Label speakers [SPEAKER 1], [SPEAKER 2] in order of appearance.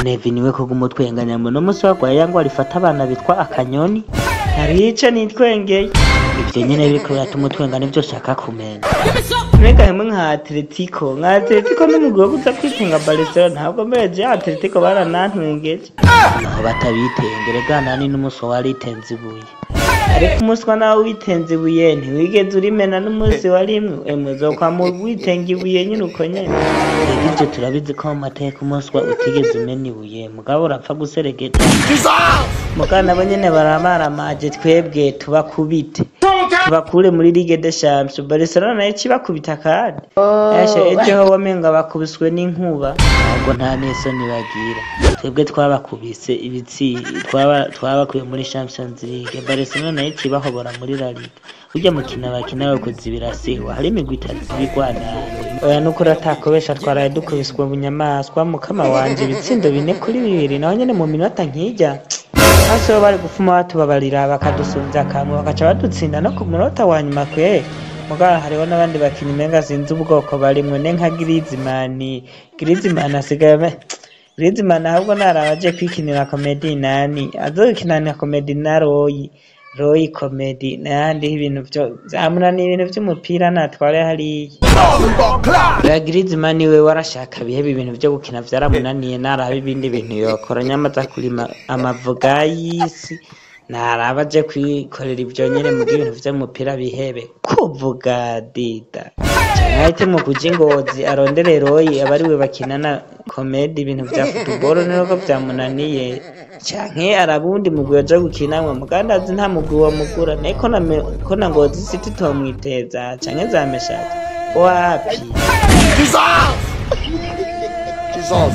[SPEAKER 1] Nevi niwe kuguma utwenganya mbona umunsi wagwaye yangu arifata abana bitwa akanyoni harico nitwengeye ivyo nyene biriko biratuma utwenga nivyo shaka kumenya mbega hamwe nka Atletico n'umugwi wo kuza kwitunga Barcelona ntabwo mbeje Atletico baranantwengeje naho batabitengere ganani n'umunsi waritenze ibuye ariko umunsi nawe witenze ibuye ntiwigeze urimena n'umunsi warimwe emuzokwa mu witenga ibuye nyine uko nyene ivyo turabizi ko mu mateka umunsi utigeze umena ibuye mugabo urapfa guseregeta mugana abo nyene baramaramaje twebwe tubakubite tubakure muri Ligue des Champions. Barcelona nayo kibakubita kandi ejo ho wamenga bakubiswe n'inkuba ahubwo nta n'isoni bagira twebwe twabakubise ibitsi twabakuye muri Champions League. Barcelona nayo kibahobora muri La Liga ujya mukina bakina bakoze ibirasiwa hari imigwi itatu bigwana oya nuko ratakobesha twaraye dukubiswe bunyamaswa mukama wanje ibitsindo 4-2 naho nyene mu minota nkijya aso bari gufuma batubabarira bakadusunza kamwe bakaca badutsinda no ku munota wa nyuma kwe mugara hariho n'abandi bakinyi menga sinzi ubwoko barimwe ne nka Griezmann asigaye Griezmann ahubwo narabaje kwikinira comedy nani azokinana comedy na Roy comedy nandi ibintu byo zamuna ni ibintu by'umupira natware hari ya Griezmann we warashaka bihe ibintu byo gukina vyaramunaniye naraba ibindi bintu yokora nyamaza kurima amavuga y'isi narabaje kwikorera ibyo nyene mu bintu vy'umupira bihebe kuvuga dida cyangwa mu kujingozi arondere Roy abariwe bakinana comedy ibintu bya football niko byamunaniye canke arabundi mugwi aje gukinamwe mugandazi nta mugwi wa mugura neko na Ngozi City tomwiteza canke zameshaje wapi Jesus